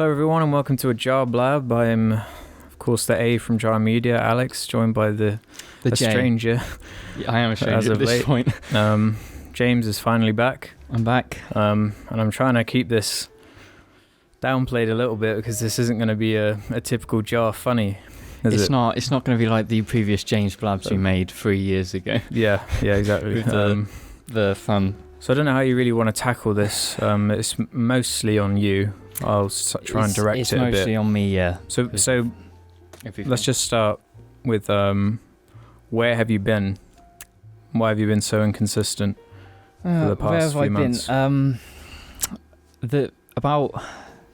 Hello everyone and welcome to a Jar Blab. I am, of course, the A from Jar Media, Alex, joined by a stranger. Yeah, I am a stranger at this point. James is finally back. I'm back. And I'm trying to keep this downplayed a little bit because this isn't going to be a typical Jar funny, is it? It's not going to be like the previous James Blabs we made 3 years ago. Yeah, exactly. With the fun. So I don't know how you really want to tackle this. It's mostly on you. I'll try and direct it a bit. It's mostly on me, yeah. So let's just start with where have you been? Why have you been so inconsistent for the past few months? I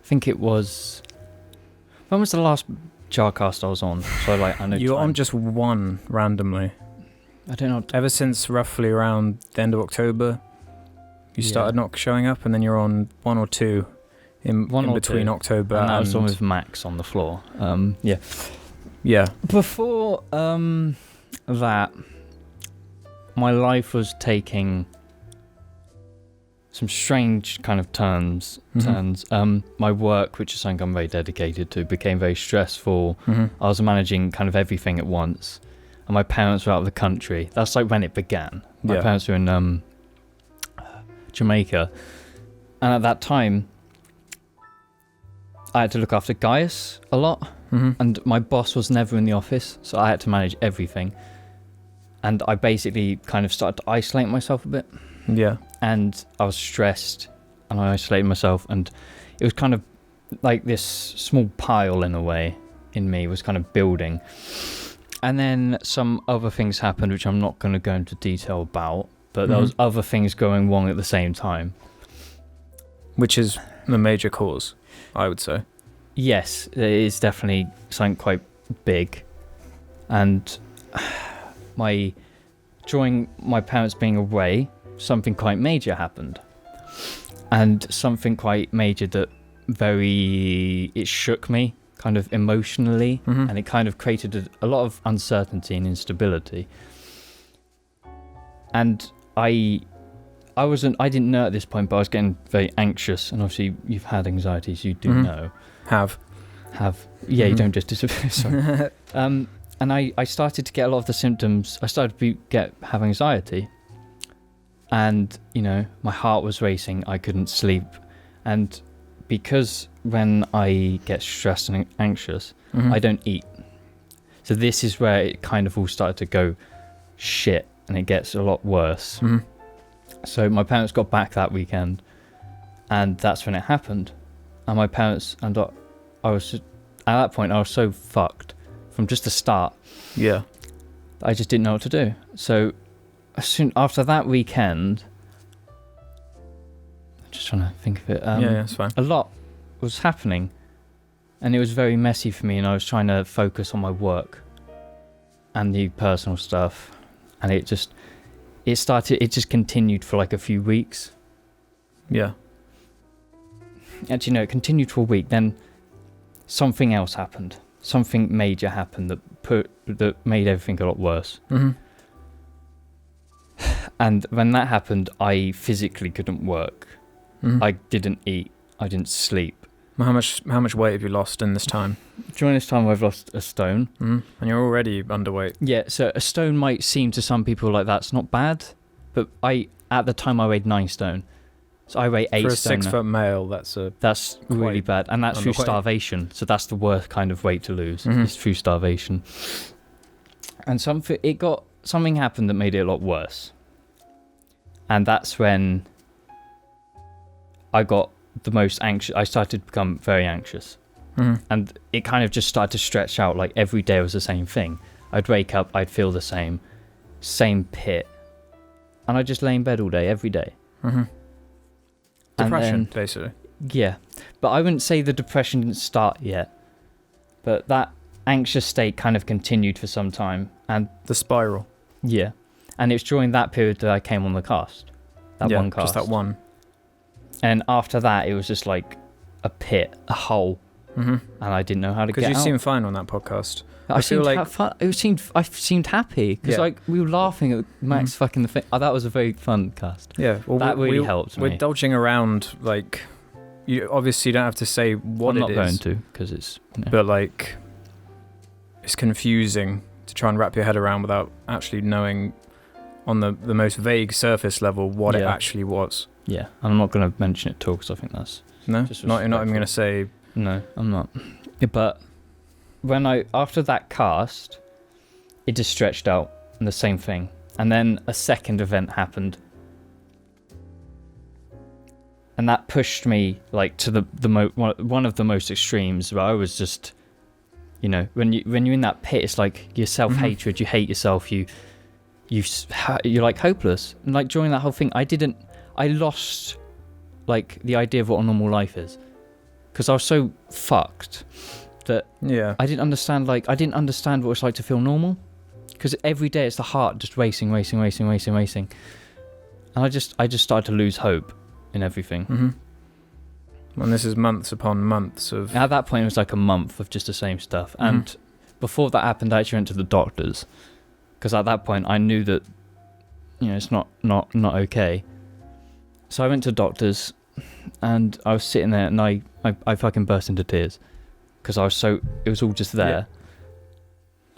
think it was. When was the last Jarcast I was on? So I know you were on just one randomly. I don't know. Ever since roughly around the end of October, you started not showing up, and then you're on one or two in between October and that was on with Max on the floor. Yeah. Before that, my life was taking some strange kind of turns. My work, which is something I'm very dedicated to, became very stressful. I was managing kind of everything at once, and my parents were out of the country. That's like when it began. My parents were in Jamaica, and at that time I had to look after Gaius a lot, and my boss was never in the office, so I had to manage everything, and I basically kind of started to isolate myself a bit. And I was stressed, and I isolated myself, and it was kind of like this small pile in a way in me was kind of building. And then some other things happened, which I'm not going to go into detail about, but there was other things going wrong at the same time. Which is the major cause, I would say. Yes, it is definitely something quite big. And during my parents being away, something quite major happened. And something quite major that it shook me kind of emotionally, and it kind of created a lot of uncertainty and instability. And I didn't know at this point, but I was getting very anxious, and obviously you've had anxiety, so you do know. Have. Yeah, you don't just disappear. Sorry. And I started to get a lot of the symptoms. I started to have anxiety, and my heart was racing. I couldn't sleep, and because when I get stressed and anxious, I don't eat. So this is where it kind of all started to go shit, and it gets a lot worse. So my parents got back that weekend, and that's when it happened. And my parents and I was at that point I was so fucked from just the start. Yeah, I just didn't know what to do. So soon after that weekend, I'm just trying to think of it. It's fine. A lot was happening, and it was very messy for me. And I was trying to focus on my work and the personal stuff, and it just continued for like a few weeks. Yeah. Actually, no, it continued for a week. Then something else happened. Something major happened that made everything a lot worse. And when that happened, I physically couldn't work. I didn't eat. I didn't sleep. How much weight have you lost in this time? During this time, I've lost a stone. And you're already underweight. Yeah, so a stone might seem to some people like that's not bad, but at the time I weighed 9 stone. So I weigh 8 for a stone. 6 foot male. That's really bad, and that's through starvation. So that's the worst kind of weight to lose. Is through starvation. And something happened that made it a lot worse. And that's when I got the most anxious. I started to become very anxious, and it kind of just started to stretch out. Like every day was the same thing. I'd wake up, I'd feel the same pit, and I'd just lay in bed all day, every day. Depression, basically. Yeah, but I wouldn't say the depression didn't start yet, but that anxious state kind of continued for some time, and the spiral. Yeah, and it was during that period that I came on the cast. One cast. Just that one. And after that, it was just like a pit, a hole, and I didn't know how to get out. Because you seemed fine on that podcast. I seemed happy because we were laughing at Max fucking the thing. That was a very fun cast. Yeah, well, that really helped me. We're dodging around like you obviously don't have to say what I'm it is. not going to, because it's... But, like, it's confusing to try and wrap your head around without actually knowing on the most vague surface level what it actually was. Yeah, and I'm not going to mention it at all, because I think that's... No? You're not even going to say... No, I'm not. But after that cast, it just stretched out, and the same thing. And then a second event happened. And that pushed me like to one of the most extremes, where I was just, you know, when you're in that pit, it's like your self-hatred, you hate yourself, you're like hopeless. And like during that whole thing, I lost like the idea of what a normal life is, because I was so fucked that I didn't understand what it's like to feel normal, because every day it's the heart just racing. And I just started to lose hope in everything. And this is months upon months of... At that point, it was like a month of just the same stuff. And before that happened, I actually went to the doctors, because at that point, I knew that, you know, it's not okay. So I went to doctors, and I was sitting there, and I fucking burst into tears, because it was all just there.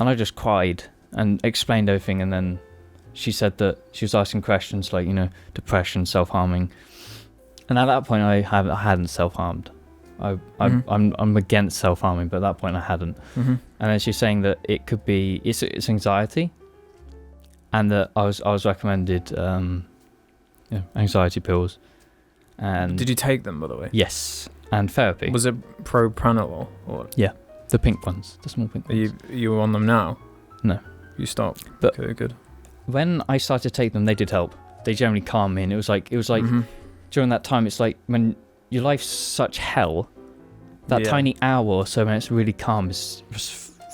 And I just cried and explained everything, and then she said that she was asking questions like, you know, depression, self-harming. And at that point, I hadn't self-harmed. I'm against self-harming, but at that point I hadn't. And then she's saying that it could be it's anxiety, and that I was recommended anxiety pills. And did you take them, by the way? Yes, and therapy. Was it propranolol or? Yeah, the pink ones, the small pink ones. Are you on them now? No, you stopped. But okay, good. When I started to take them, they did help. They generally calmed me, and it was like. During that time, it's like when your life's such hell, that tiny hour or so when it's really calm was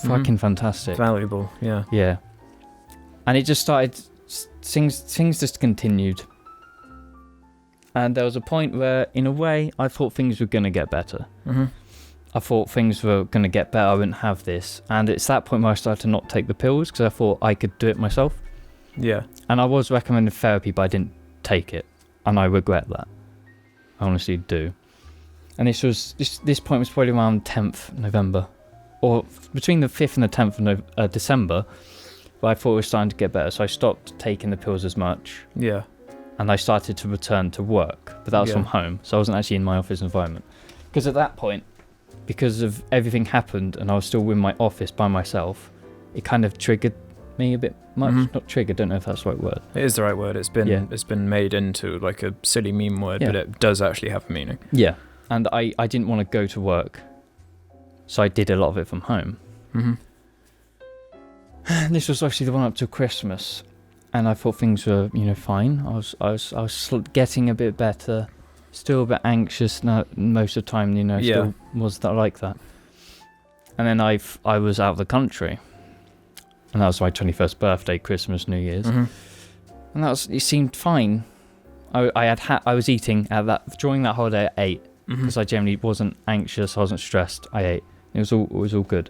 fucking fantastic. Valuable, yeah. Yeah. And it just started, things just continued. And there was a point where, in a way, I thought things were going to get better. I thought things were going to get better, I wouldn't have this. And it's that point where I started to not take the pills, because I thought I could do it myself. Yeah. And I was recommended therapy, but I didn't take it. And I regret that. I honestly do. And this point was probably around 10th November. Or between the 5th and the 10th of December. But I thought it was starting to get better. So I stopped taking the pills as much. Yeah. And I started to return to work. But that was from home. So I wasn't actually in my office environment. Because at that point, because of everything happened and I was still in my office by myself, it kind of triggered me a bit much. Not trigger, don't know if that's the right word. It is the right word. It's been made into like a silly meme word, but it does actually have a meaning. Yeah. And I didn't want to go to work, so I did a lot of it from home. This was actually the one up to Christmas, and I thought things were, you know, fine. I was getting a bit better, still a bit anxious most of the time, you know, still was that like that. And then I was out of the country. And that was my 21st birthday, Christmas, New Year's. And it seemed fine. I was eating during that holiday. I ate because I generally wasn't anxious, I wasn't stressed. I ate. It was all good.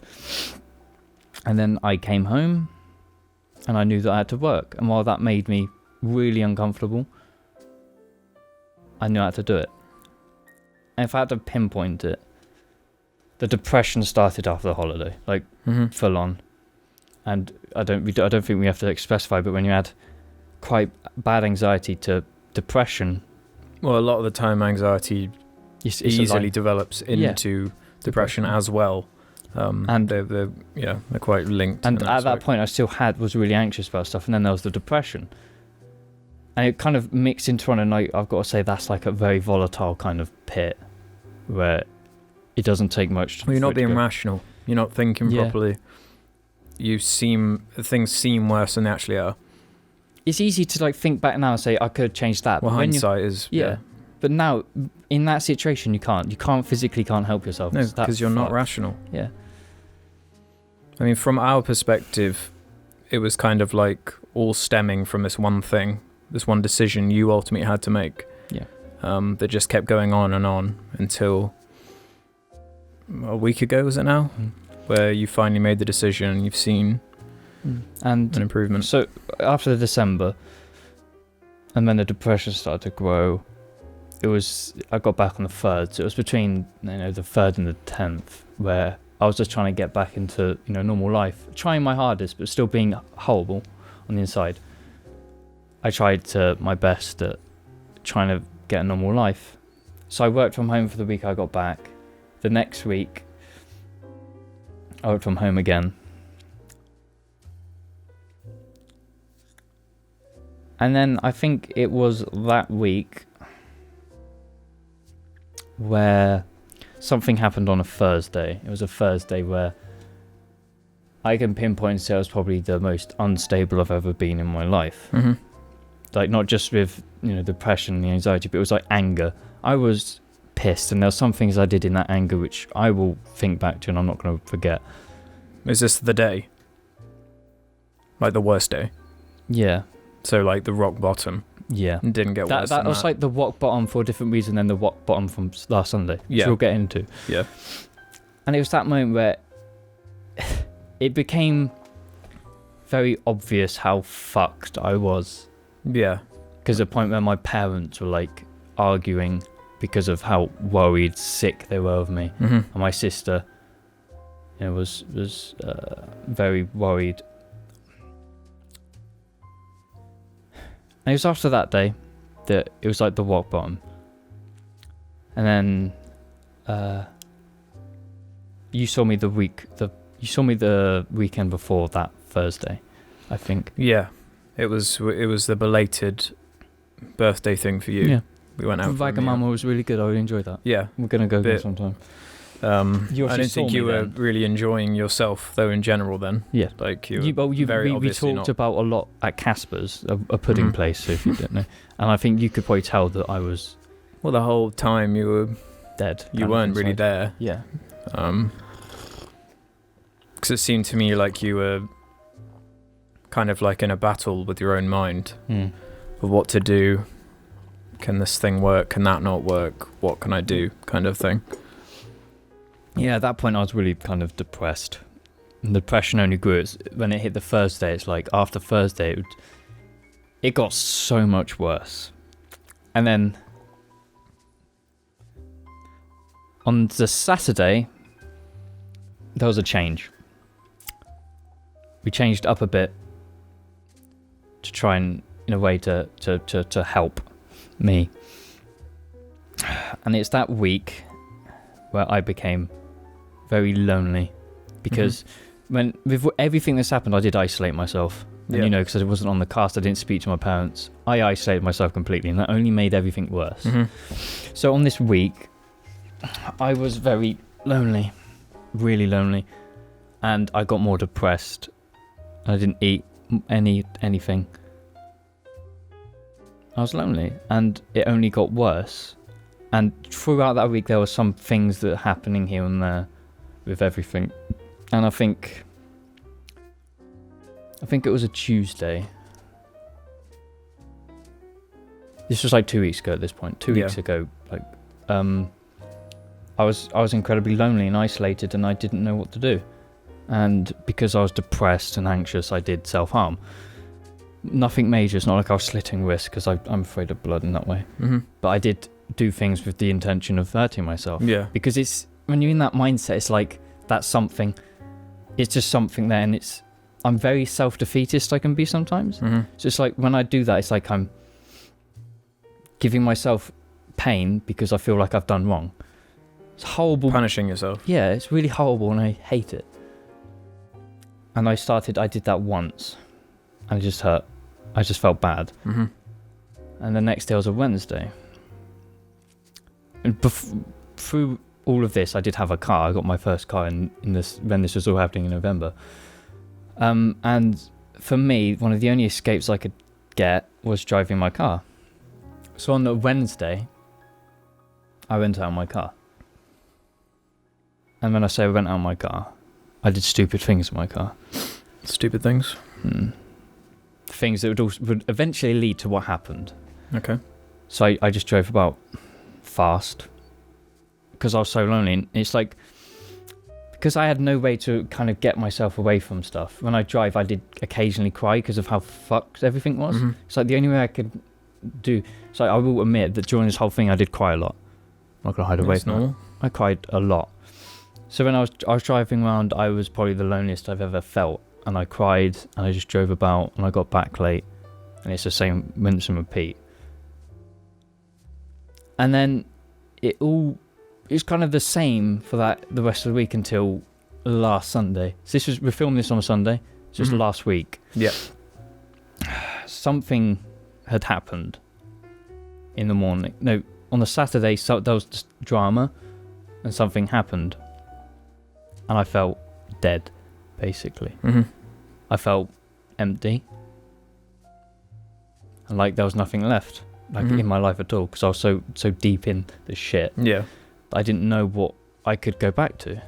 And then I came home, and I knew that I had to work. And while that made me really uncomfortable, I knew I had to do it. And if I had to pinpoint it, the depression started after the holiday, like full on. And I don't think we have to specify, but when you add quite bad anxiety to depression, well, a lot of the time anxiety easily develops into depression as well. And they're quite linked. And at that point, I was really anxious about stuff, and then there was the depression, and it kind of mixed into one. And I've got to say that's like a very volatile kind of pit where it doesn't take much. Well, you're not being rational. You're not thinking properly. Things seem worse than they actually are. It's easy to like think back now and say I could have changed that. Well, hindsight is But now in that situation you can't physically help yourself. No, because you're not rational. Yeah. I mean, from our perspective, it was kind of like all stemming from this one thing, this one decision you ultimately had to make. Yeah. That just kept going on and on until a week ago, was it now? Where you finally made the decision and you've seen an improvement. So after December, and then the depression started to grow, I got back on the 3rd, so it was between the 3rd and the 10th where I was just trying to get back into normal life, trying my hardest but still being horrible on the inside. I tried my best at trying to get a normal life. So I worked from home for the week I got back. The next week I worked from home again. And then I think it was that week where something happened on a Thursday. It was a Thursday where I can pinpoint and say I was probably the most unstable I've ever been in my life. Mm-hmm. Like, not just with depression and the anxiety, but it was like anger. I was pissed, and there were some things I did in that anger which I will think back to and I'm not going to forget. Is this the day? Like the worst day? Yeah. So like the rock bottom? Yeah. And didn't get worse than that was like the rock bottom for a different reason than the rock bottom from last Sunday, which we'll get into. Yeah. And it was that moment where it became very obvious how fucked I was. Yeah. Because the point where my parents were like arguing because of how worried, sick they were of me. Mm-hmm. And my sister was very worried. And it was after that day that it was like the rock bottom. And then you saw me the weekend before that Thursday, I think. Yeah. It was the belated birthday thing for you. Yeah. We went out. Vagamama was really good. I really enjoyed that. Yeah. We're gonna go there sometime. I didn't think you were really enjoying yourself though in general then. Yeah. Like we talked about a lot at Casper's, a pudding place, so if you don't know. And I think you could probably tell that I was... Well, the whole time you were... dead. You weren't really there. Yeah. Because it seemed to me like you were kind of like in a battle with your own mind of what to do. Can this thing work? Can that not work? What can I do? Kind of thing. Yeah, at that point I was really kind of depressed. And the depression only grew. When it hit the Thursday, it's like after Thursday, it got so much worse. And then on the Saturday, there was a change. We changed up a bit to try and, in a way, to help me. And it's that week where I became very lonely because with everything that's happened, I did isolate myself. And because I wasn't on the cast, I didn't speak to my parents. I isolated myself completely, and that only made everything worse. So on this week, I was very lonely, really lonely, and I got more depressed. I didn't eat anything. I was lonely, and it only got worse. And throughout that week, there were some things that were happening here and there with everything. And I think it was a Tuesday. This was like 2 weeks ago at this point. 2 weeks ago, like, I was incredibly lonely and isolated, and I didn't know what to do. And because I was depressed and anxious, I did self-harm. Nothing major. It's not like I was slitting wrists because I'm afraid of blood in that way. But I did do things with the intention of hurting myself. Yeah. Because it's when you're in that mindset, it's like that's something. It's just something there, and I'm very self-defeatist. I can be sometimes. So it's like when I do that, it's like I'm giving myself pain because I feel like I've done wrong. It's horrible. Punishing yourself. Yeah, it's really horrible, and I hate it. And I did that once, and it just hurt. I just felt bad. And the next day was a Wednesday. And through all of this, I did have a car. I got my first car when this was all happening in November. And for me, one of the only escapes I could get was driving my car. So on the Wednesday, I went out in my car. And when I say I went out in my car, I did stupid things in my car. Stupid things? Things that would eventually lead to what happened. Okay. So I just drove about fast because I was so lonely. And it's like, because I had no way to kind of get myself away from stuff. When I drive, I did occasionally cry because of how fucked everything was. It's like the only way I could do. So I will admit that during this whole thing, I did cry a lot. I'm not gonna hide away That's from it. normal. I cried a lot. So when I was driving around, I was probably the loneliest I've ever felt, and I cried, and I just drove about, and I got back late, and it's the same rinse and repeat. And then it's kind of the same for the rest of the week until last Sunday. So we're filming this on a Sunday. It's just last week. Yeah. Something had happened in the morning. No, on the Saturday, there was just drama, and something happened. And I felt dead, basically. I felt empty. And like there was nothing left, in my life at all, because I was so deep in the shit. Yeah. I didn't know what I could go back to.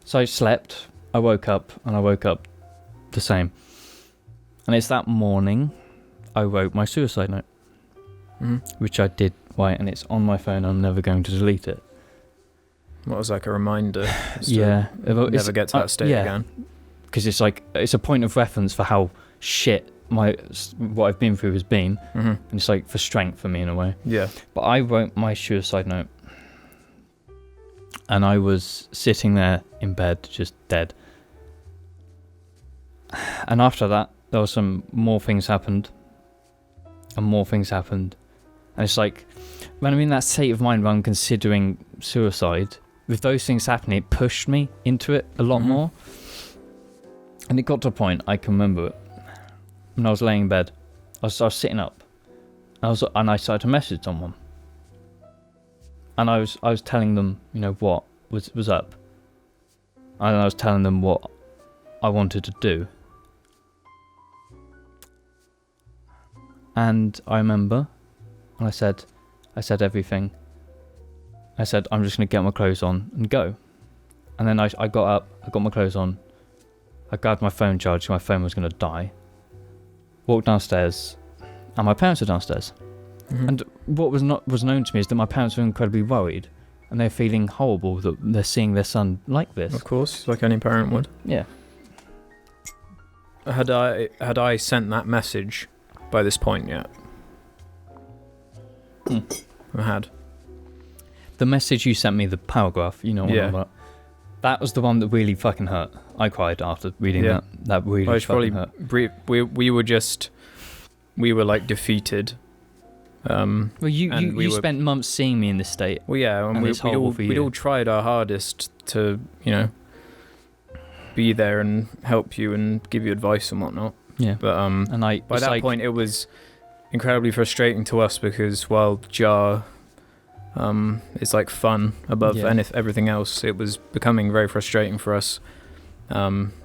So I slept, I woke up, and I woke up the same. And it's that morning I wrote my suicide note, which I did write, and it's on my phone. I'm never going to delete it. What was like a reminder? Yeah. Never get to that state again. Because it's a point of reference for how shit what I've been through has been, and it's like for strength for me in a way. Yeah. But I wrote my suicide note, and I was sitting there in bed, just dead. And after that, there was some more things happened, and more things happened, and it's like when I'm in that state of mind where I'm considering suicide, with those things happening, it pushed me into it a lot more. And it got to a point, I can remember it, when I was laying in bed, I was sitting up, and I started to message someone, and I was telling them, what was up, and I was telling them what I wanted to do, and I remember, and I said everything. I said, I'm just gonna get my clothes on and go, and then I got up, I got my clothes on, I grabbed my phone charge, my phone was going to die. Walked downstairs, and my parents were downstairs. And what was known to me is that my parents were incredibly worried, and they're feeling horrible that they're seeing their son like this. Of course, like any parent would. Yeah. Had I sent that message by this point yet? I had. The message you sent me, the paragraph, what I'm about. That was the one that really fucking hurt. I cried after reading that. That really fucking hurt. We were like defeated. Well, you spent months seeing me in this state. Well, yeah, and we'd all tried our hardest to, be there and help you and give you advice and whatnot. Yeah. But by that point, it was incredibly frustrating to us because while Jar it's like fun above everything else, it was becoming very frustrating for us,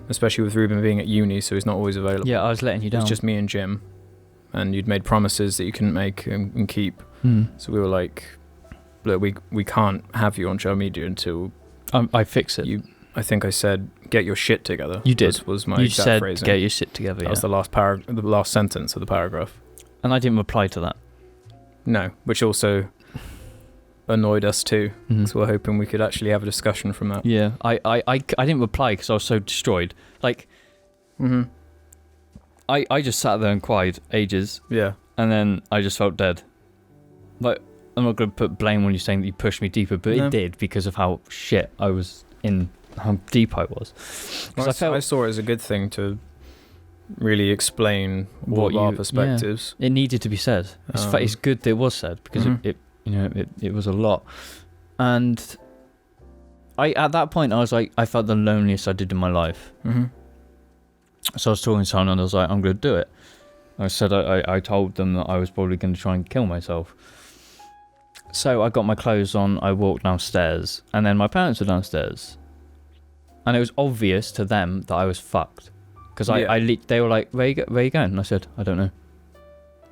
especially with Ruben being at uni, so he's not always available. Yeah, I was letting you down. It's just me and Jim, and you'd made promises that you couldn't make and keep. So we were like, look, we can't have you on Child Media until I fix it. I think I said, get your shit together. You did. Was my you exact said, phrasing. Get your shit together. That was the last sentence of the paragraph. And I didn't reply to that. No, which also annoyed us too. So we're hoping we could actually have a discussion from that. Yeah, I didn't reply because I was so destroyed. Like, I just sat there and cried ages. Yeah. And then I just felt dead. Like, I'm not going to put blame on you saying that you pushed me deeper, but it did because of how shit I was in, how deep I was. Well, I saw it as a good thing to really explain what our perspectives. Yeah, it needed to be said. It's good that it was said because it was a lot. And at that point I was like, I felt the loneliest I did in my life. So I was talking to someone and I was like, I'm going to do it. I said, I told them that I was probably going to try and kill myself. So I got my clothes on, I walked downstairs, and then my parents were downstairs. And it was obvious to them that I was fucked. Because they were like, where you going? And I said, I don't know.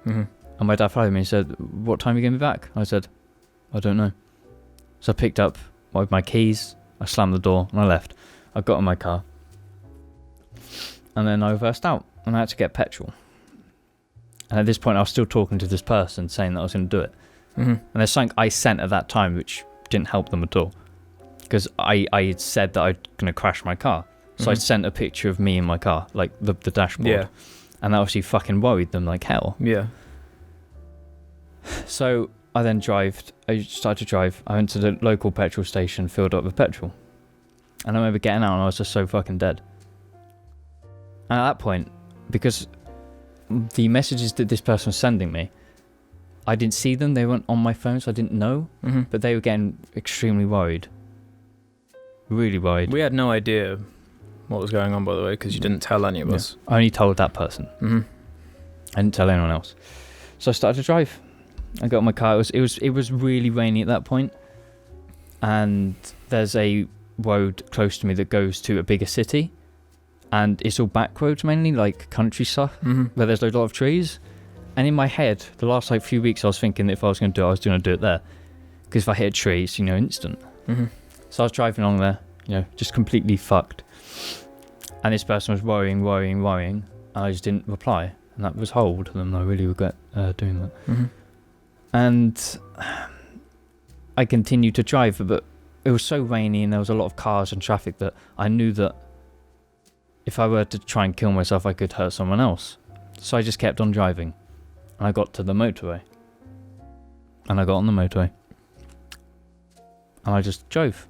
And my dad followed me and said, what time are you going to be back? I said, I don't know. So I picked up my keys, I slammed the door, and I left. I got in my car. And then I reversed out, and I had to get petrol. And at this point, I was still talking to this person, saying that I was going to do it. And there's something I sent at that time which didn't help them at all. Because I had said that I was going to crash my car. So I sent a picture of me in my car, like the dashboard. Yeah. And that obviously fucking worried them like hell. Yeah. So I then I started to drive. I went to the local petrol station, filled up with petrol. And I remember getting out and I was just so fucking dead. And at that point, because the messages that this person was sending me, I didn't see them. They weren't on my phone, so I didn't know. Mm-hmm. But they were getting extremely worried. Really worried. We had no idea what was going on, by the way, because you didn't tell any of us. I only told that person. Mm-hmm. I didn't tell anyone else. So I started to drive. I got in my car. It was really rainy at that point. And there's a road close to me that goes to a bigger city. And it's all back roads mainly, like country stuff, where there's a lot of trees. And in my head, the last like few weeks, I was thinking if I was going to do it, I was going to do it there. Because if I hit a tree, it's, instant. Mm-hmm. So I was driving along there, just completely fucked. And this person was worrying. And I just didn't reply. And that was hold. And I really regret doing that. Mm-hmm. And I continued to drive, but it was so rainy and there was a lot of cars and traffic that I knew that if I were to try and kill myself, I could hurt someone else. So I just kept on driving. And I got to the motorway. And I got on the motorway. And I just drove.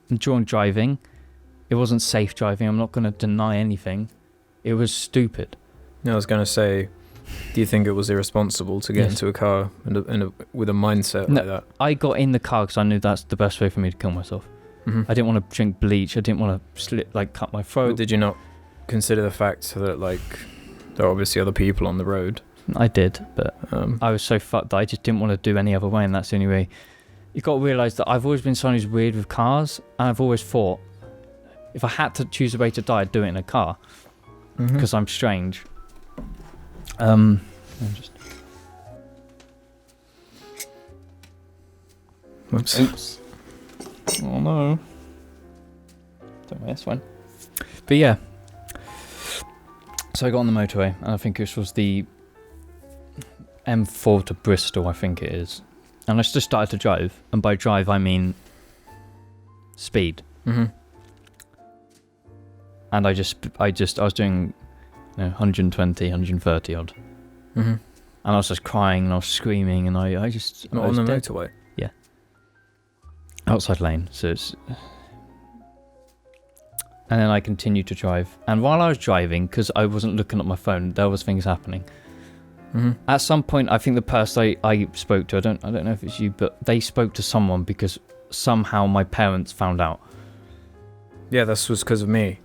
And during driving, it wasn't safe driving. I'm not going to deny anything. It was stupid. Yeah, I was going to say, do you think it was irresponsible to get into a car with a mindset like that? I got in the car because I knew that's the best way for me to kill myself. Mm-hmm. I didn't want to drink bleach. I didn't want to cut my throat. But did you not consider the fact that there are obviously other people on the road? I did, but I was so fucked that I just didn't want to do any other way, and that's the only way. You've got to realise that I've always been someone who's weird with cars, and I've always thought if I had to choose a way to die, I'd do it in a car because I'm strange. Whoops. Oops. Oh no. Don't worry, that's fine. But yeah. So I got on the motorway, and I think this was the M4 to Bristol, I think it is. And I just started to drive, and by drive I mean speed. Mm-hmm. And I was doing 120, 130 odd. Mm-hmm. And I was just crying and I was screaming and I just... Not I was on the dead. motorway? Yeah. Outside lane, so it's... And then I continued to drive. And while I was driving, because I wasn't looking at my phone, there was things happening. Mm-hmm. At some point, I think the person I spoke to, I don't know if it's you, but they spoke to someone because somehow my parents found out. Yeah, this was because of me.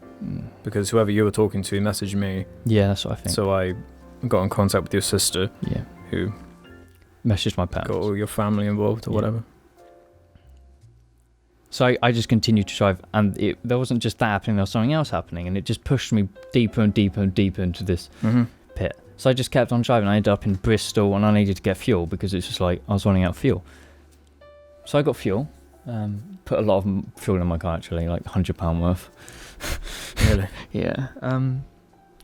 Because whoever you were talking to messaged me. Yeah, that's what I think. So I got in contact with your sister. Yeah. Who messaged my parents. got all your family involved or whatever. So I just continued to drive, and there wasn't just that happening, there was something else happening, and it just pushed me deeper and deeper and deeper into this pit. So I just kept on driving. I ended up in Bristol, and I needed to get fuel because it's just like I was running out of fuel. So I got fuel, put a lot of fuel in my car actually, like £100 worth. Really? Yeah. And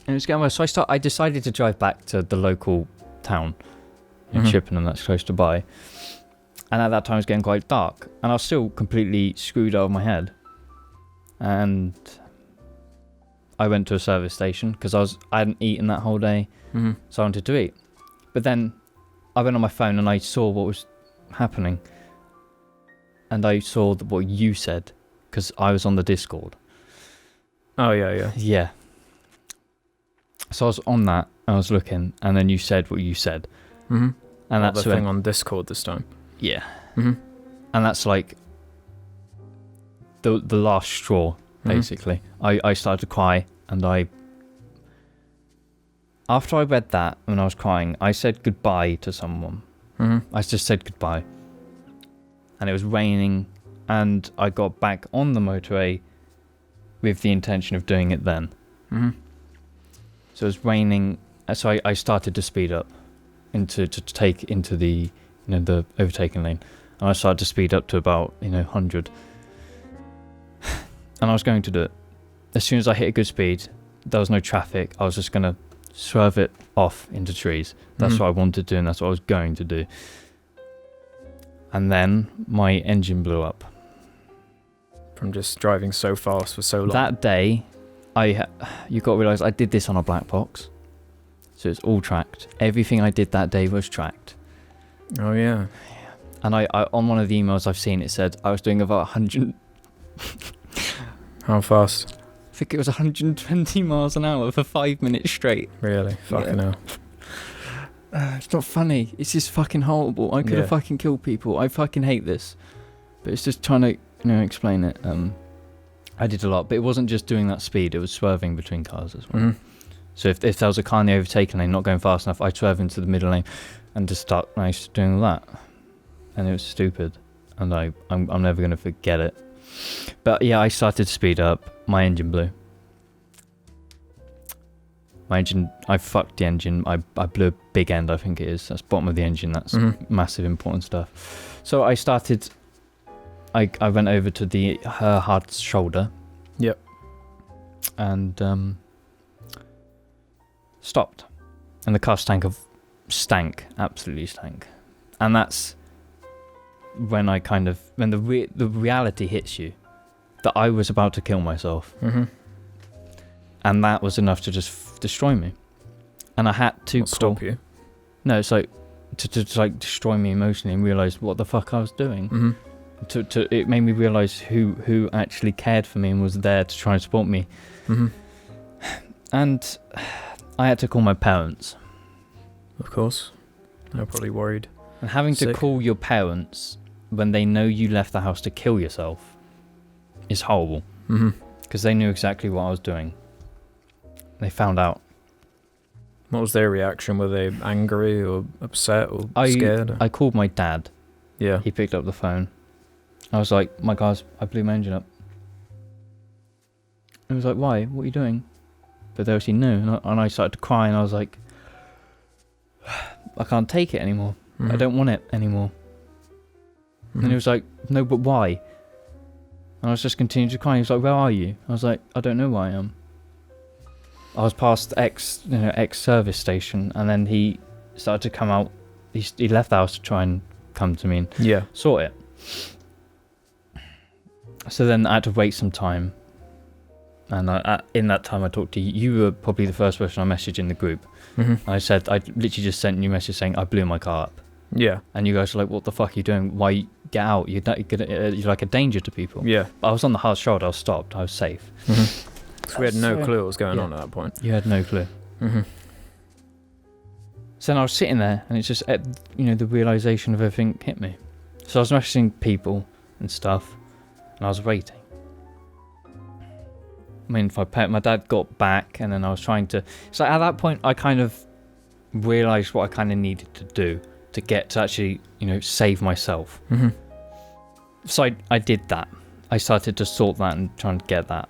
it was getting worse. So I decided to drive back to the local town in Chippenham that's close to by. And at that time it was getting quite dark. And I was still completely screwed out of my head. And I went to a service station because I hadn't eaten that whole day. Mm-hmm. So I wanted to eat. But then I went on my phone and I saw what was happening. And I saw what you said because I was on the Discord. Oh, yeah. Yeah. So I was on that, I was looking, and then you said what you said. Mm-hmm. And that's the thing on Discord this time. Yeah. Mm-hmm. And that's like the last straw, basically. I started to cry, and after I read that, when I was crying, I said goodbye to someone. Mm-hmm. I just said goodbye. And it was raining, and I got back on the motorway with the intention of doing it then. Mm-hmm. So it was raining, so I started to speed up to take into the the overtaking lane, and I started to speed up to about 100, and I was going to do it. As soon as I hit a good speed, there was no traffic. I was just gonna swerve it off into trees. That's what I wanted to do, and that's what I was going to do. And then my engine blew up. From just driving so fast for so long. That day, you got to realise I did this on a black box. So it's all tracked. Everything I did that day was tracked. Oh yeah. And I on one of the emails I've seen, it said I was doing about 100. How fast? I think it was 120 miles an hour for 5 minutes straight. Really? Fucking hell. It's not funny. It's just fucking horrible. I could have fucking killed people. I fucking hate this. But it's just trying to, explain it. I did a lot, but it wasn't just doing that speed. It was swerving between cars as well. Mm-hmm. So if there was a car in the overtaking lane not going fast enough, I'd swerve into the middle lane and just start doing all that. And it was stupid. And I'm never going to forget it. But yeah, I started to speed up. My engine blew. I fucked the engine. I blew a big end, I think it is. That's bottom of the engine. That's massive, important stuff. So I started. I went over to her hard shoulder. Yep. And stopped. And the car stank, absolutely stank. And that's when when the reality hits you that I was about to kill myself. Mm-hmm. And that was enough to just destroy me. And I had to stop you. No, it's like to like destroy me emotionally and realise what the fuck I was doing. Mm-hmm. It made me realise who actually cared for me and was there to try and support me. Mm-hmm. And I had to call my parents. Of course. They're probably worried. And having to call your parents when they know you left the house to kill yourself is horrible. Mm-hmm. Because they knew exactly what I was doing. They found out. What was their reaction? Were they angry or upset or scared? Or? I called my dad. Yeah. He picked up the phone. I was like, my guys, I blew my engine up. He was like, why? What are you doing? But they obviously knew. And I started to cry and I was like, I can't take it anymore. Mm-hmm. I don't want it anymore. Mm-hmm. And he was like, no, but why? And I was just continuing to cry. He was like, where are you? I was like, I don't know where I am. I was past X service station, and then he started to come out. He left the house to try and come to me and sort it. So then I had to wait some time, and in that time I talked to you. You were probably the first person I messaged in the group. Mm-hmm. I said I literally just sent you a message saying I blew my car up. Yeah. And you guys were like, "What the fuck are you doing? Why get out? You're like a danger to people." Yeah. But I was on the hard shoulder. I was stopped. I was safe. Mm-hmm. So we had no clue what was going on at that point. You had no clue. Mm-hmm. So then I was sitting there, and it's just, the realisation of everything hit me. So I was messaging people and stuff, and I was waiting. I mean, my dad got back, and then I was trying to... So at that point, I kind of realised what I kind of needed to do to get to actually, save myself. Mm-hmm. So I did that. I started to sort that and try and get that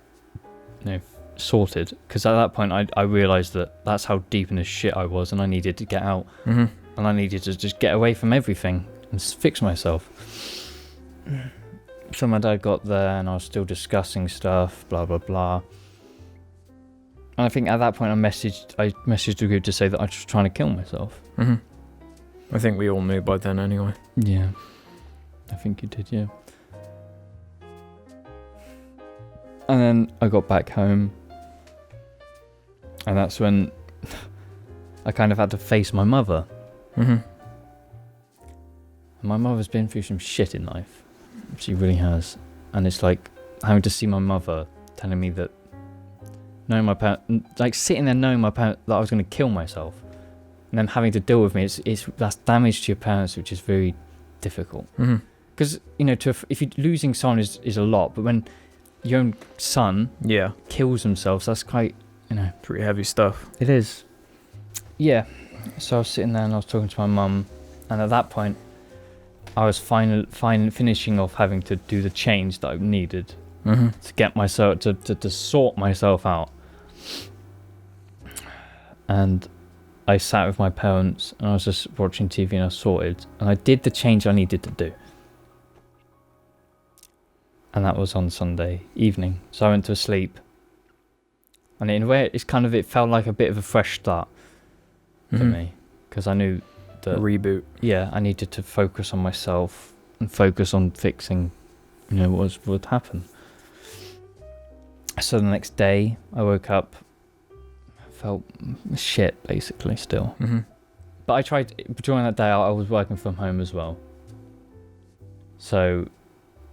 sorted, because at that point I realised that that's how deep in the shit I was, and I needed to get out. Mm-hmm. And I needed to just get away from everything and fix myself. So my dad got there, and I was still discussing stuff, blah blah blah. And I think at that point I messaged the group to say that I was trying to kill myself. Mm-hmm. I think we all knew by then anyway. Yeah, I think you did, yeah. And then I got back home, and that's when I kind of had to face my mother. Mm-hmm. My mother's been through some shit in life. She really has. And it's like having to see my mother telling me that, knowing my parents, like sitting there knowing my parents that I was going to kill myself, and then having to deal with me. That's damage to your parents, which is very difficult. Because if you're losing someone is a lot, but when your own son kills himself, that's quite, pretty heavy stuff. It is. Yeah. So I was sitting there and I was talking to my mum, and at that point I was finishing off having to do the change that I needed to get myself to sort myself out. And I sat with my parents and I was just watching TV, and I sorted, and I did the change I needed to do. And that was on Sunday evening. So I went to sleep. And in a way, it felt like a bit of a fresh start for me. Because I knew that... Reboot. Yeah, I needed to focus on myself and focus on fixing, what would happen. So the next day, I woke up, felt shit, basically, still. But I tried during that day. I was working from home as well. So,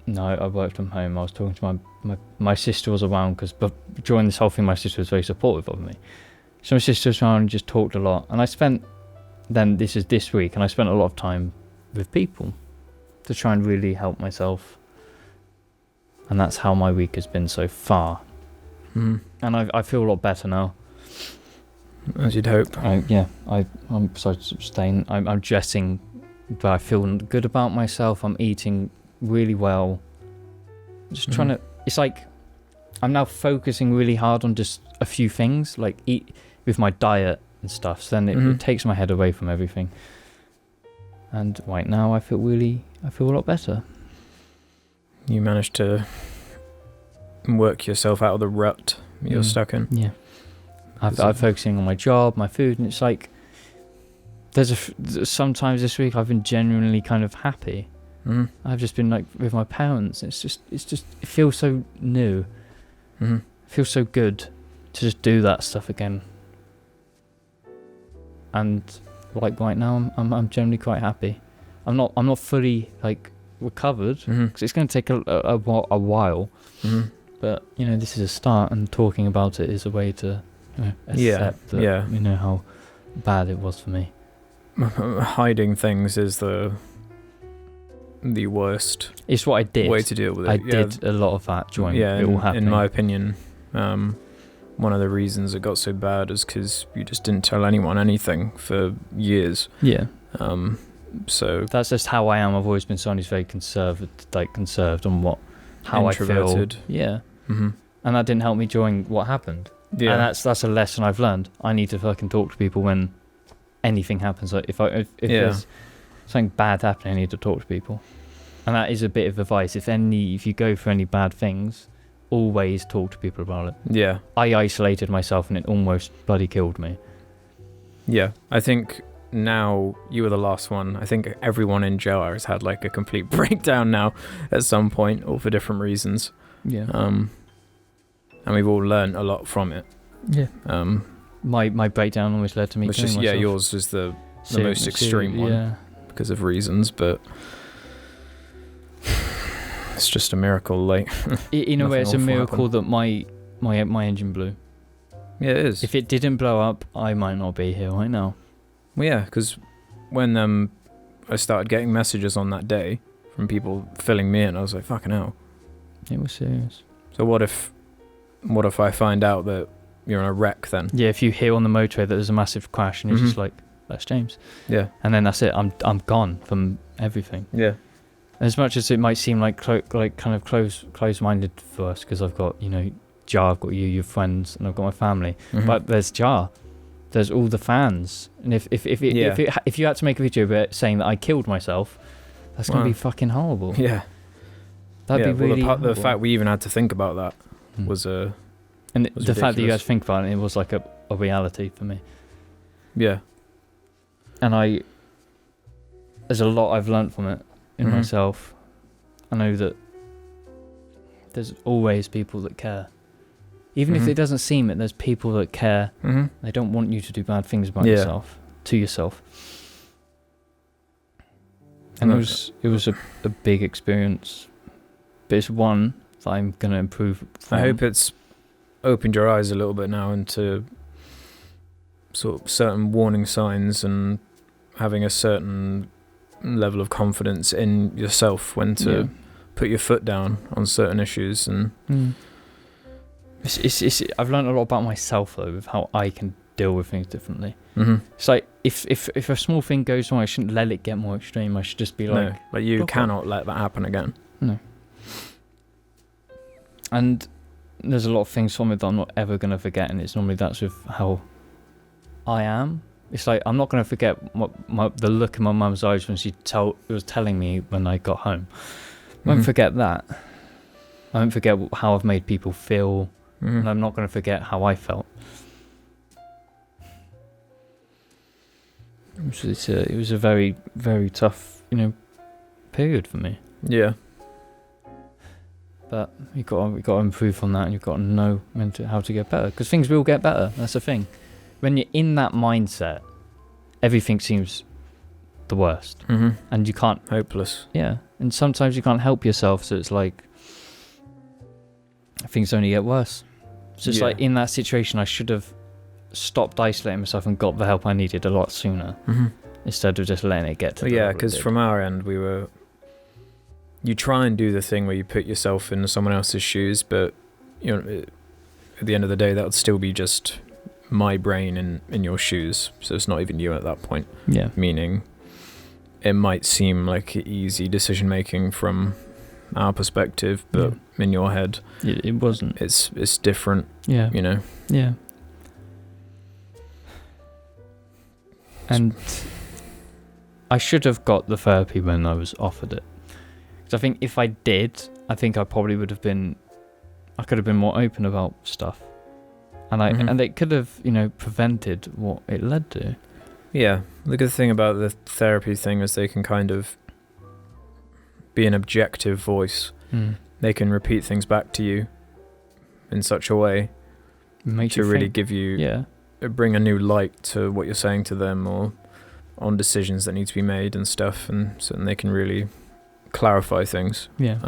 no, I worked from home. I was talking to my sister was around but during this whole thing, my sister was very supportive of me. So my sister was around and just talked a lot. And I spent this week, and I spent a lot of time with people to try and really help myself. And that's how my week has been so far. And I feel a lot better now. As you'd hope. I'm sorry to abstain. I'm dressing, but I feel good about myself. I'm eating really well. Just trying to. It's like I'm now focusing really hard on just a few things, like eat with my diet and stuff. So then it takes my head away from everything. And right now I feel a lot better. You managed to work yourself out of the rut you're stuck in. Yeah. I'm focusing on my job, my food, and it's like sometimes this week I've been genuinely kind of happy. I've just been like with my parents. It feels so new. It feels so good to just do that stuff again. And like right now, I'm generally quite happy. I'm not fully like recovered because it's going to take a while. But this is a start, and talking about it is a way to accept that, how bad it was for me. Hiding things is the worst. It's what I did. Way to deal with it. I did a lot of that during it all happening. In my opinion, one of the reasons it got so bad is because you just didn't tell anyone anything for years. Yeah. So that's just how I am. I've always been someone who's very conserved on how I feel. Yeah. And that didn't help me during what happened. Yeah. And that's a lesson I've learned. I need to fucking talk to people when anything happens. Like if there's something bad happening, I need to talk to people. And that is a bit of advice. If you go for any bad things, always talk to people about it. Yeah. I isolated myself and it almost bloody killed me. Yeah. I think now you were the last one. I think everyone in jail has had like a complete breakdown now at some point, or for different reasons. Yeah. And we've all learned a lot from it. Yeah. My breakdown almost led to me killing myself. Yeah, yours is the most extreme one because of reasons, but it's just a miracle. Like in a way, it's a miracle that my engine blew. Yeah, it is. If it didn't blow up, I might not be here right now. Well, yeah, because when I started getting messages on that day from people filling me in, I was like, fucking hell. It was serious. So what if I find out that you're in a wreck then? Yeah, if you hear on the motorway that there's a massive crash and you're just like, that's James. Yeah. And then that's it. I'm gone from everything. Yeah. As much as it might seem like kind of close-minded for us, because I've got Jar, I've got you, your friends, and I've got my family. But there's Jar. There's all the fans, and if you had to make a video about saying that I killed myself, that's gonna be fucking horrible. Yeah. That'd be really the fact we even had to think about that was and was the ridiculous. fact that you had to think about it was like a reality for me. Yeah. And there's a lot I've learnt from it in myself. I know that there's always people that care. Even if it doesn't seem it, there's people that care. They don't want you to do bad things about yourself, to yourself. And it was a big experience. But it's one that I'm going to improve from. I hope it's opened your eyes a little bit now into sort of certain warning signs and having a certain level of confidence in yourself when to put your foot down on certain issues. And I've learned a lot about myself though, with how I can deal with things differently. It's like if a small thing goes wrong, I shouldn't let it get more extreme. I should just be like, no, you cannot let that happen again. No. And there's a lot of things from it that I'm not ever going to forget, and it's normally that's with how I am. It's like I'm not going to forget the look in my mum's eyes when she was telling me when I got home. I won't forget that. I won't forget how I've made people feel, and I'm not going to forget how I felt. It was a very, very tough, period for me. Yeah. But you've got to improve on that, and you've got to know how to get better, because things will get better. That's the thing. When you're in that mindset, everything seems the worst, and you can't. Hopeless. Yeah, and sometimes you can't help yourself, so it's like things only get worse. So it's like in that situation, I should have stopped isolating myself and got the help I needed a lot sooner, instead of just letting it get to. Yeah, because from our end, you try and do the thing where you put yourself in someone else's shoes, but at the end of the day, that would still be just my brain in your shoes. So it's not even you at that point. Yeah. Meaning, it might seem like easy decision making from our perspective, but in your head, it wasn't. It's different. Yeah. Yeah. And I should have got the therapy when I was offered it. Because I think if I did, I think I probably would have been. I could have been more open about stuff, and it could have prevented what it led to. Yeah, the good thing about the therapy thing is they can kind of be an objective voice. They can repeat things back to you in such a way to really give you, bring a new light to what you're saying to them, or on decisions that need to be made and stuff, and so they can really clarify things. Yeah.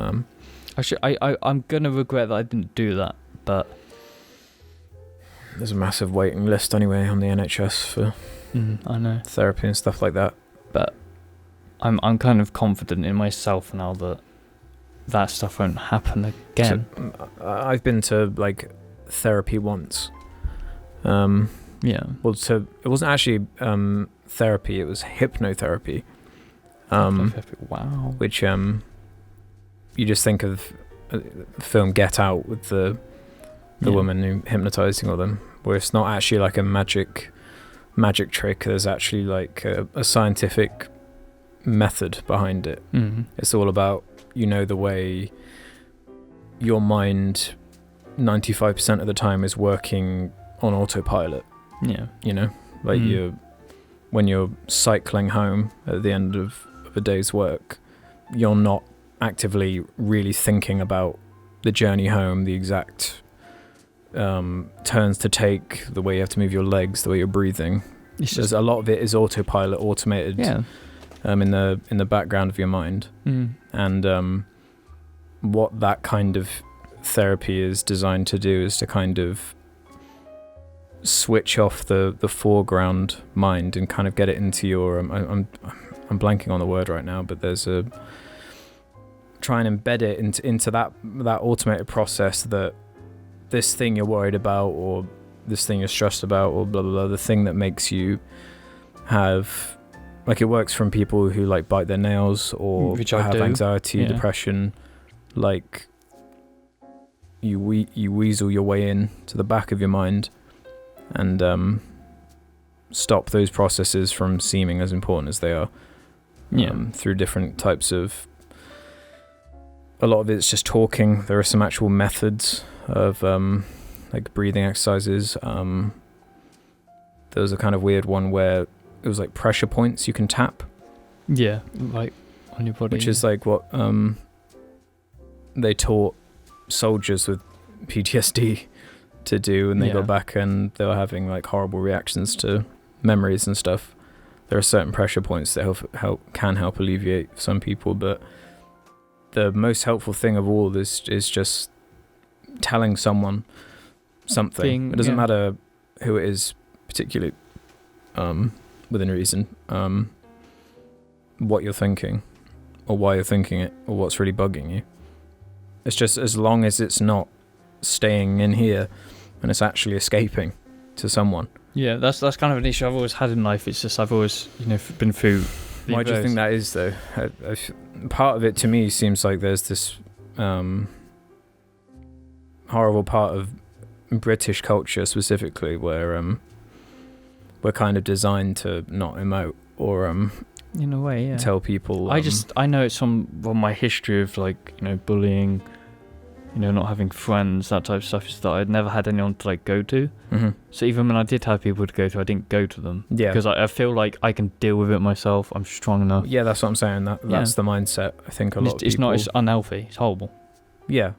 I'm gonna regret that I didn't do that, but there's a massive waiting list anyway on the NHS for I know therapy and stuff like that. But I'm kind of confident in myself now that stuff won't happen again. So, I've been to like therapy once. Well, so it wasn't actually therapy; it was hypnotherapy. Wow. Which you just think of the film Get Out with the woman who hypnotizing all them, where it's not actually like a magic trick. There's actually like a scientific method behind it. It's all about the way your mind 95% of the time is working on autopilot. When you're cycling home at the end of a day's work, you're not actively really thinking about the journey home, the exact turns to take, the way you have to move your legs, the way you're breathing. There's a lot of it is autopilot, automated. In the background of your mind. And what that kind of therapy is designed to do is to kind of switch off the foreground mind and kind of get it into your I'm blanking on the word right now, but there's try and embed it into that automated process, that this thing you're worried about, or this thing you're stressed about, or blah blah blah, the thing that makes you have, like, it works from people who like bite their nails or have anxiety, depression. Like, you weasel your way in to the back of your mind and stop those processes from seeming as important as they are. Through different types of, a lot of it's just talking. There are some actual methods of like breathing exercises. There was a kind of weird one where it was like pressure points you can tap. Yeah, like on your body. Which is like what they taught soldiers with PTSD to do when they got back and they were having like horrible reactions to memories and stuff. There are certain pressure points that can help alleviate some people, but the most helpful thing of all is just telling someone something. It doesn't matter who it is, particularly within reason, what you're thinking or why you're thinking it or what's really bugging you. It's just, as long as it's not staying in here and it's actually escaping to someone. Yeah, that's kind of an issue I've always had in life. It's just I've always been through. Why do you think that is, though? Part of it to me seems like there's this horrible part of British culture specifically where we're kind of designed to not emote or in a way, tell people. I know it's from my history of like bullying, not having friends, that type of stuff, is that I'd never had anyone to like go to. So even when I did have people to go to, I didn't go to them. Because I feel like I can deal with it myself. I'm strong enough. Yeah, that's what I'm saying. That's the mindset. I think a lot of people. It's unhealthy. It's horrible. Yeah,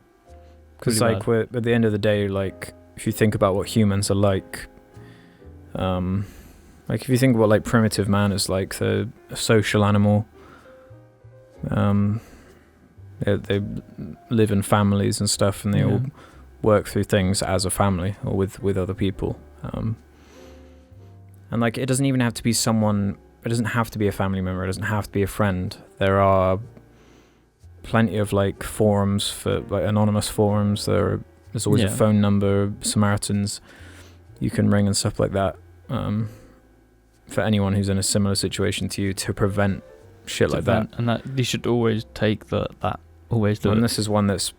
because like we're, at the end of the day, like if you think about what humans are like, Like if you think about like primitive man as like a social animal, they live in families and stuff, and they all work through things as a family or with other people. And like it doesn't even have to be someone. It doesn't have to be a family member. It doesn't have to be a friend. There are plenty of like forums for like anonymous forums. There's always a phone number, Samaritans you can ring and stuff like that. For anyone who's in a similar situation to you, to prevent shit like that. And that you should always take that. Always do it. And this is one that's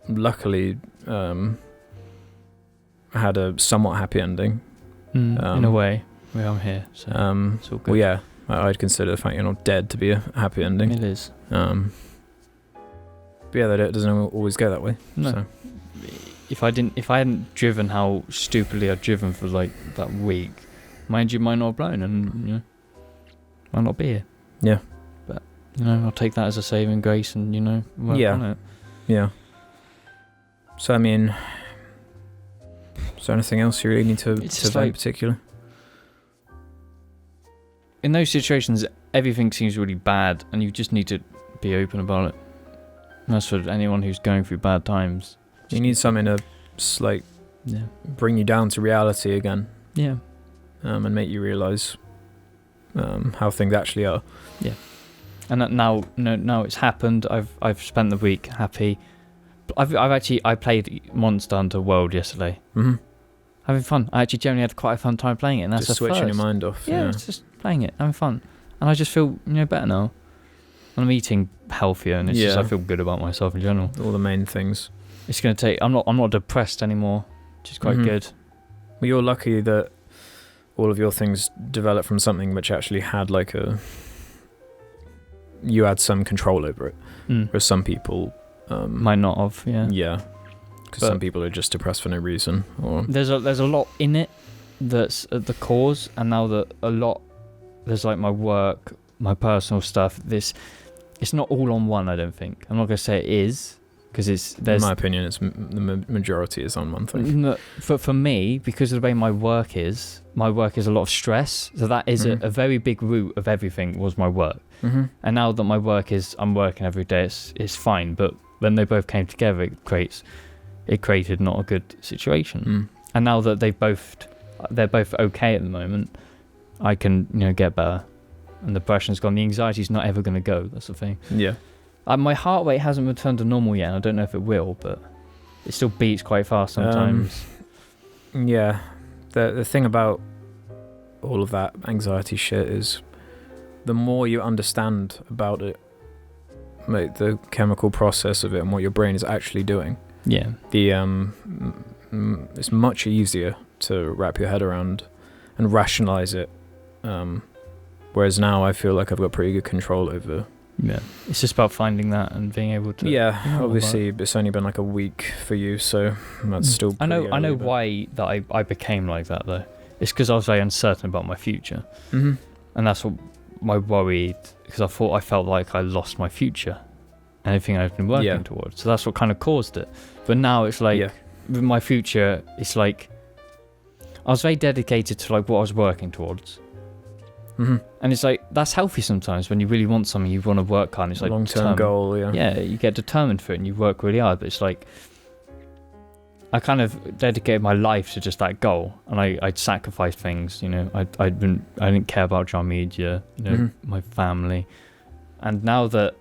luckily had a somewhat happy ending. In a way, I'm here, so it's all good. Well, yeah, I'd consider the fact you're not dead to be a happy ending. It is. But yeah, it doesn't always go that way. No. So. If I hadn't driven how stupidly I'd driven for like that week, my engine might not have blown, and might not be here. Yeah. But I'll take that as a saving grace, and work on it. Yeah. So I mean, is there anything else you really need to say in particular? In those situations, everything seems really bad, and you just need to be open about it. And that's for anyone who's going through bad times. You need something to like bring you down to reality again. Yeah. And make you realise how things actually are. Yeah. And that now it's happened. I've spent the week happy. I played Monster Hunter World yesterday. Mm-hmm. Having fun. I actually generally had quite a fun time playing it, and that's just switching your mind off. Yeah, it's just playing it, having fun, and I just feel better now. And I'm eating healthier, and it's just I feel good about myself in general. All the main things. It's gonna take. I'm not depressed anymore, which is quite good. Well, you're lucky that all of your things developed from something which actually had like you had some control over it, whereas some people might not have. Yeah. Because some people are just depressed for no reason. Or there's a lot in it that's at the cause, and now that there's like my work, my personal stuff. It's not all on one. I don't think. I'm not gonna say it is, because in my opinion, it's the majority is on one thing. No, for me, because of the way my work is a lot of stress. So that is a very big root of everything was my work. Mm-hmm. And now that my work is, I'm working every day. It's fine. But when they both came together, it created not a good situation. And now that they're both okay at the moment, I can get better, and the depression's gone. The anxiety's not ever going to go. That's the thing. Yeah. My heart rate hasn't returned to normal yet, and I don't know if it will, but it still beats quite fast sometimes. Yeah. The thing about all of that anxiety shit is the more you understand about it, like the chemical process of it and what your brain is actually doing. Yeah. It's much easier to wrap your head around and rationalize it. Whereas now I feel like I've got pretty good control over. Yeah. It's just about finding that and being able to. Yeah. Obviously, it's only been like a week for you, so that's still. I know why that I became like that though. It's because I was very uncertain about my future, and that's what my worried, because I felt like I lost my future. Anything I've been working towards. So that's what kind of caused it. But now it's like, with my future, it's like, I was very dedicated to like what I was working towards. Mm-hmm. And it's like, that's healthy sometimes when you really want something, you want to work hard. And it's like long-term goal, Yeah, you get determined for it and you work really hard. But it's like, I kind of dedicated my life to just that goal. And I'd sacrificed things, I didn't care about John Media, my family. And now that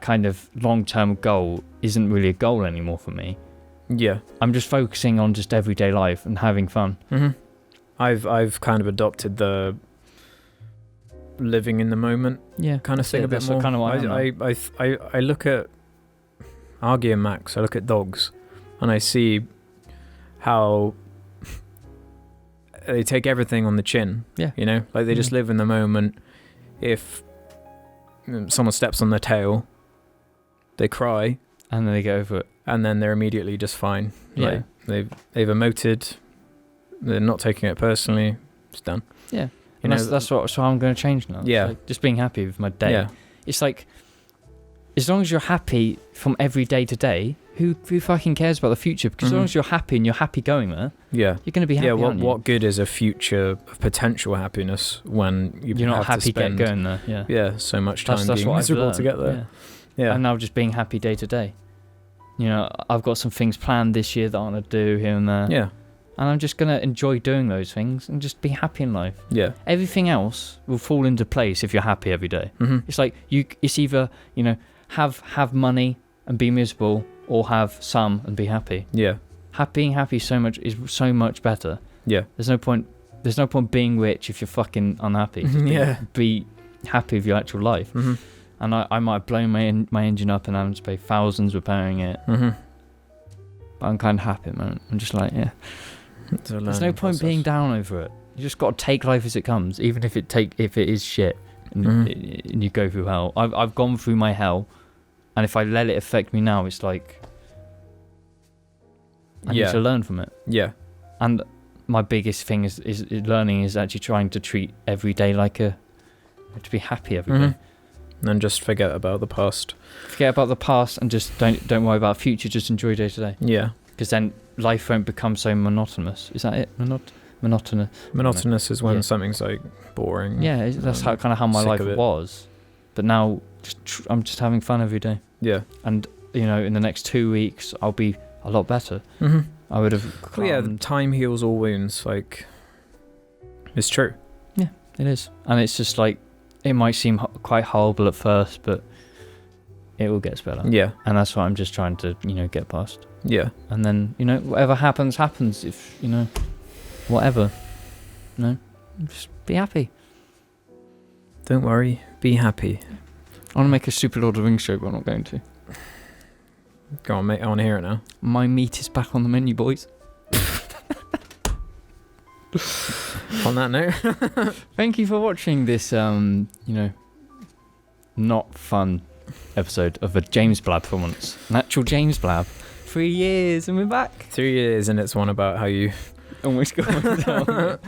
kind of long-term goal isn't really a goal anymore for me. Yeah. I'm just focusing on just everyday life and having fun. Mm-hmm. I've kind of adopted the living in the moment kind of thing a bit more. Kind of I look at Argy and Max, I look at dogs, and I see how they take everything on the chin. Yeah. Like they just live in the moment. If someone steps on their tail, they cry, and then they get over it, and then they're immediately just fine. Yeah. Like they've emoted, they're not taking it personally. It's done. Yeah. That's what I'm going to change now. Yeah. Like just being happy with my day. Yeah. It's like, as long as you're happy from every day to day, who fucking cares about the future? Because as long as you're happy and you're happy going there, yeah, you're going to be happy. yeah. aren't you? What good is a future of potential happiness when you're not have happy to spend, going there? Yeah, yeah, so much time that's being what I've miserable learned. to get there. Yeah, And now just being happy day to day. You know, I've got some things planned this year that I want to do here and there. yeah, And I'm just going to enjoy doing those things and just be happy in life. yeah. Everything else will fall into place if you're happy every day. Mm-hmm. It's like it's either, you know, have money and be miserable, or have some and be happy. Yeah, Being happy is so much better. yeah, There's no point being rich if you're fucking unhappy. Just be happy with your actual life. mm-hmm. And I might have blown my engine up and having to pay thousands repairing it. Mm-hmm. But I'm kind of happy, man. I'm just like, yeah. There's no point being down over it. You just got to take life as it comes, even if it is shit and, and you go through hell. I've gone through my hell, and if I let it affect me now, it's like I need to learn from it. Yeah, And my biggest thing is learning is actually trying to treat every day like to be happy every day. And then just forget about the past. Forget about the past and just don't worry about the future. Just enjoy day to day. Yeah, Because then life won't become so monotonous. Is that it? Monotonous. monotonous is when Yeah. something's like boring. Yeah, that's kind of how my sick life of it. was. But now, I'm just having fun every day. Yeah. And you know, in the next 2 weeks, I'll be a lot better. Mm-hmm. I would have. Well, yeah, time heals all wounds. Like, it's true. It is, and it's just like it might seem quite horrible at first, but it will get better. Yeah, And that's what I'm just trying to, get past. yeah, And then, whatever happens. If, whatever, just be happy. don't worry, be happy. I want to make a stupid Lord of the Rings joke, but I'm not going to. Go on, mate, I want to hear it now. My meat is back on the menu, boys. On that note, Thank you for watching this, not fun episode of a James Blab for once. An actual James Blab. 3 years and we're back. 3 years, and it's one about how you Almost got myself.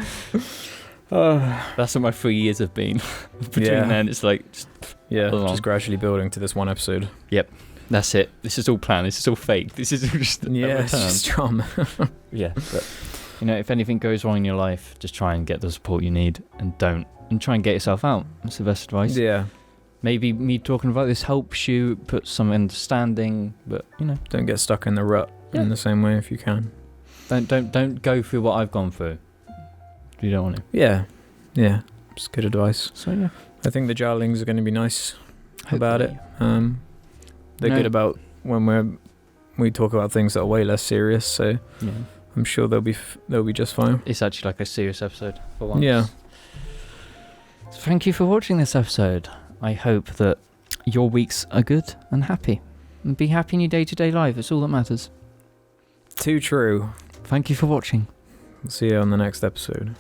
That's what my 3 years have been. Between then, it's like, just gradually building to this one episode. that's it. This is all planned. This is all fake. This is just a It's return. just drama. Yeah, but if anything goes wrong in your life, just try and get the support you need, and try and get yourself out. That's the best advice. Yeah, Maybe me talking about this helps you put some understanding, but don't get stuck in the rut in the same way if you can. don't go through what I've gone through. You don't want to. Yeah, it's good advice. So yeah, I think the Jarlings are going to be nice about it. Hopefully. They're good about when we talk about things that are way less serious. So Yeah. I'm sure they'll be just fine. It's actually like a serious episode for once. Yeah. So thank you for watching this episode. I hope that your weeks are good and happy. And be happy in your day-to-day life. That's all that matters. Too true. Thank you for watching. See you on the next episode.